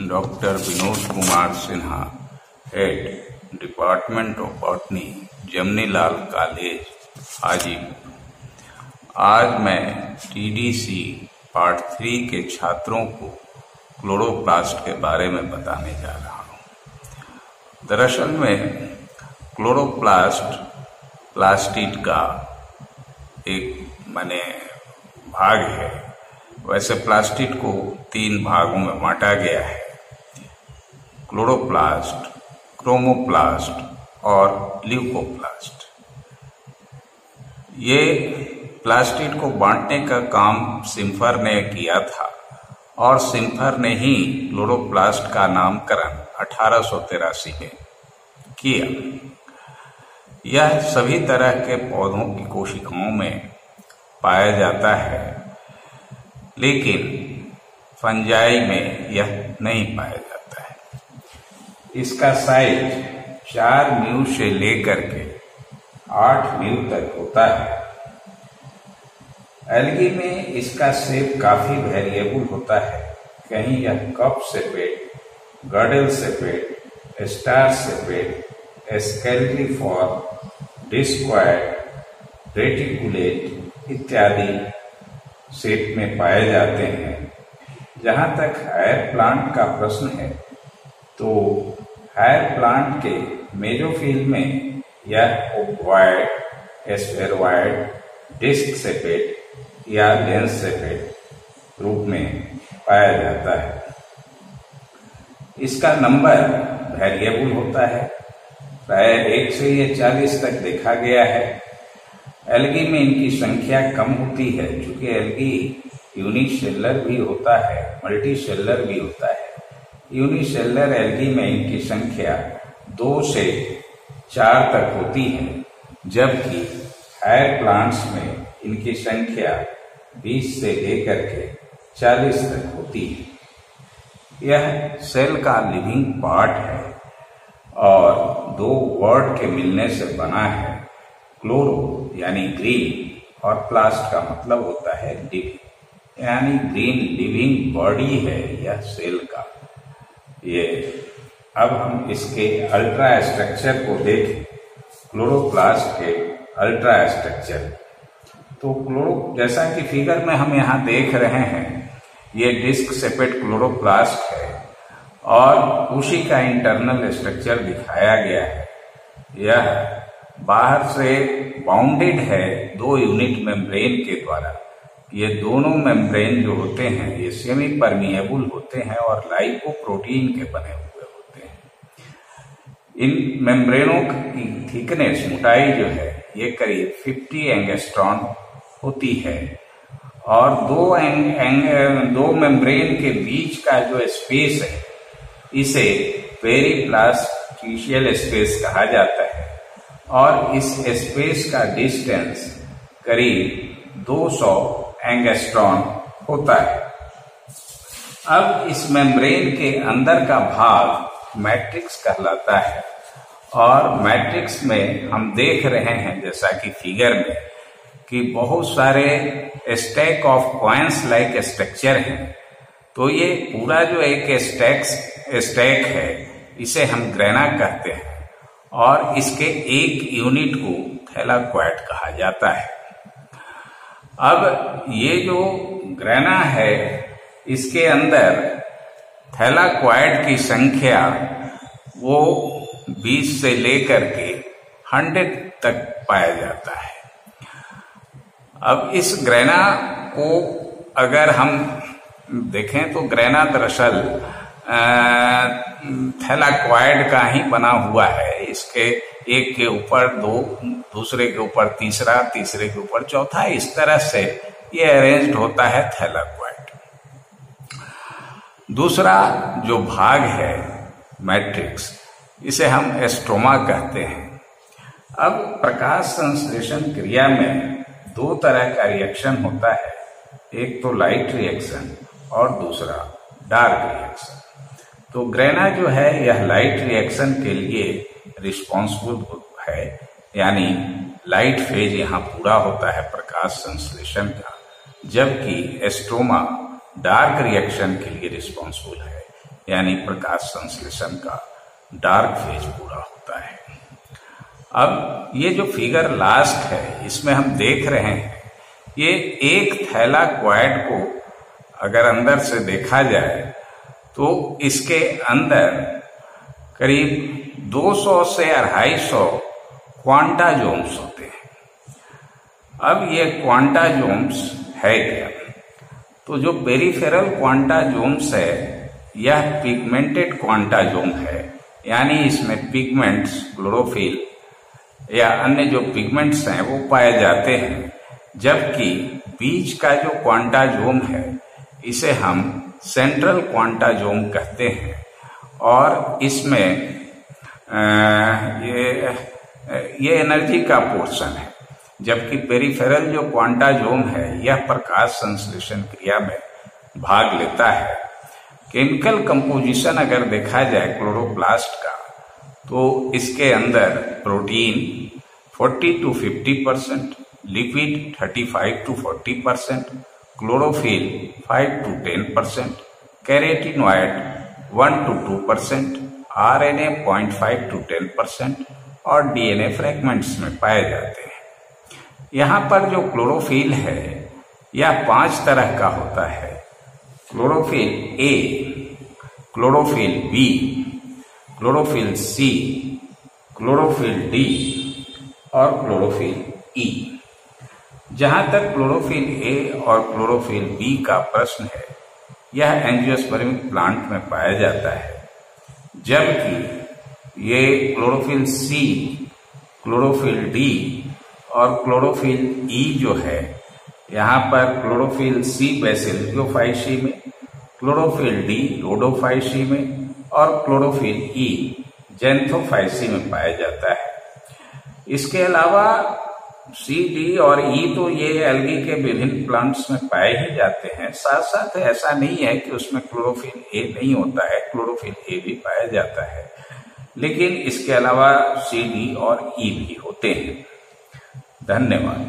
Dr. Vinod Kumar Sinha, Head, Department of Botany, Jamnilal college, Hajipur. आज मैं TDC part 3 के छात्रों को क्लोरोप्लास्ट के बारे में बताने जा रहा हूँ। दरअसल में क्लोरोप्लास्ट प्लास्टिड का एक भाग है। वैसे प्लास्टिड को 3 भागों में बांटा गया है, क्लोरोप्लास्ट, क्रोमोप्लास्ट और ल्यूकोप्लास्ट। ये प्लास्टिड को बांटने का काम सिम्फर ने किया था और सिम्फर ने ही क्लोरोप्लास्ट का नामकरण 1883 में किया। यह सभी तरह के पौधों की कोशिकाओं में पाया जाता है, लेकिन फंजाई में यह नहीं पाया जाता है। इसका साइज 4 म्यू से लेकर के 8 म्यू तक होता है। एल्गी में इसका शेप काफी वेरिएबल होता है। कहीं यह कप सेपेट, गर्डल सेपेट, स्टार सेपेट, स्केल्टिफॉर्म, डिस्क्वायड, रेटिकुलेट इत्यादि शेप में पाए जाते हैं। जहां तक हायर प्लांट का प्रश्न है, तो हायर प्लांट के मेसोफिल में यह ओवॉइड, स्फेरॉइड, डिस्क सेपेट या लेंस सेपेट रूप में पाया जाता है। इसका नंबर वेरिएबल होता है, प्राय 1 से 40 तक देखा गया है। एल्गी में इनकी संख्या कम होती है, चूंकि एल्गी यूनिसेलुलर भी होता है, मल्टीसेलुलर भी होता है। यूनिसेलुलर एल्गी में इनकी संख्या 2 से 4 तक होती है, जबकि हायर प्लांट्स में इनकी संख्या 20 से लेकर के 40 तक होती है। यह सेल का लिविंग पार्ट है और 2 वर्ड के मिलने से बना है। क्लोरो यानी ग्रीन और प्लास्ट का मतलब होता है लिविंग, यानी ग्रीन लिविंग बॉडी है यह सेल का। ये अब हम इसके अल्ट्रा स्ट्रक्चर को देखें, क्लोरोप्लास्ट के अल्ट्रा स्ट्रक्चर। तो जैसा कि फिगर में हम यहाँ देख रहे हैं, ये डिस्क सेपेट क्लोरोप्लास्ट है और उसी का इंटरनल स्ट्रक्चर दिखाया गया है। यह बाहर से बाउंडेड है 2 यूनिट मेम्ब्रेन के द्वारा। ये दोनों मेम्ब्रेन जो होते हैं ये सेमी परमिएबल होते हैं और लाइपोप्रोटीन के बने हुए होते हैं। इन मेम्ब्रेनों की थिकनेस, मोटाई जो है, ये करीब 50 एंगस्ट्रॉन होती है और 2 मेम्ब्रेन के बीच का जो स्पेस है, इसे पेरिप्लास्टिशियल स्पेस कहा जाता है और इस स्पेस का डिस्टेंस करीब 200 एंगस्ट्रॉन होता है। अब इस मेम्ब्रेन के अंदर का भाग मैट्रिक्स कहलाता है और मैट्रिक्स में हम देख रहे हैं, जैसा कि फिगर में, कि बहुत सारे stack of coins like structure हैं। तो ये पूरा जो एक स्टैक है, इसे हम ग्रेना कहते हैं और इसके एक यूनिट को थैलाक्वाइड कहा जाता है। अब ये जो ग्रेना है, इसके अंदर थैलाक्वाइड की संख्या वो 20 से लेकर के 100 तक पाया जाता है। अब इस ग्रेना को अगर हम देखें तो ग्रेना दरअसल थैलाक्वाइड का ही बना हुआ है। इसके एक के ऊपर 2, दूसरे के ऊपर तीसरा, तीसरे के ऊपर चौथा, इस तरह से ये अरेंज्ड होता है थैलाक्वाइड। दूसरा जो भाग है मैट्रिक्स, इसे हम स्ट्रोमा कहते हैं। अब प्रकाश संश्लेषण क्रिया में 2 तरह का रिएक्शन होता है, एक तो लाइट रिएक्शन और दूसरा डार्क रिएक्शन। तो ग्रेना जो है यह लाइट रिएक्शन के लिए रिस्पॉन्सिबल है, यानी लाइट फेज यहाँ पूरा होता है प्रकाश संश्लेषण का, जबकि स्ट्रोमा डार्क रिएक्शन के लिए रिस्पॉन्सिबल है, यानी प्रकाश संश्लेषण का डार्क फेज पूरा होता है। अब ये जो फिगर लास्ट है इसमें हम देख रहे हैं, ये एक थैलाक्वाइड को अगर अंदर से देखा जाए तो इसके अंदर करीब 200 से 250 क्वांटाजोम्स होते हैं। अब ये क्वांटाजोम्स है क्या? तो जो पेरिफेरल क्वांटाजोम्स है यह पिगमेंटेड क्वांटाजोम है, यानी इसमें पिगमेंट्स, क्लोरोफिल या अन्य जो पिगमेंट्स हैं वो पाए जाते हैं, जबकि बीच का जो क्वांटाजोम है इसे हम सेंट्रल क्वांटाजोम कहते हैं और इसमें ये एनर्जी का पोर्शन है, जबकि पेरिफेरल जो क्वांटाजोम है यह प्रकाश संश्लेषण क्रिया में भाग लेता है। केमिकल कंपोजिशन अगर देखा जाए क्लोरोप्लास्ट का तो इसके अंदर protein 40 to 50%, lipid 35 to 40%, chlorophyll 5 to 10%, carotenoid 1 to 2%, RNA 0.5 to 10% और डीएनए फ्रैगमेंट्स में पाए जाते हैं। यहाँ पर जो क्लोरोफिल है यह 5 तरह का होता है। Chlorophyll A, chlorophyll B, chlorophyll C, chlorophyll D और क्लोरोफिल ई। जहां तक क्लोरोफिल ए और क्लोरोफिल बी का प्रश्न है, यह एंजियोस्पर्मिक प्लांट में पाया जाता है, जबकि ये क्लोरोफिल सी, क्लोरोफिल डी और क्लोरोफिल ई जो है, यहाँ पर क्लोरोफिल सी बेसिलियोफाइसी में, क्लोरोफिल डी रोडोफाइसी में और क्लोरोफिल ई जेंथोफाइसी में पाया जाता है। इसके अलावा सी, डी और ई तो ये एल्गी के विभिन्न प्लांट्स में पाए ही जाते हैं। साथ साथ ऐसा नहीं है कि उसमें क्लोरोफिल ए नहीं होता है, क्लोरोफिल ए भी पाया जाता है, लेकिन इसके अलावा सी, डी और ई भी होते हैं। धन्यवाद।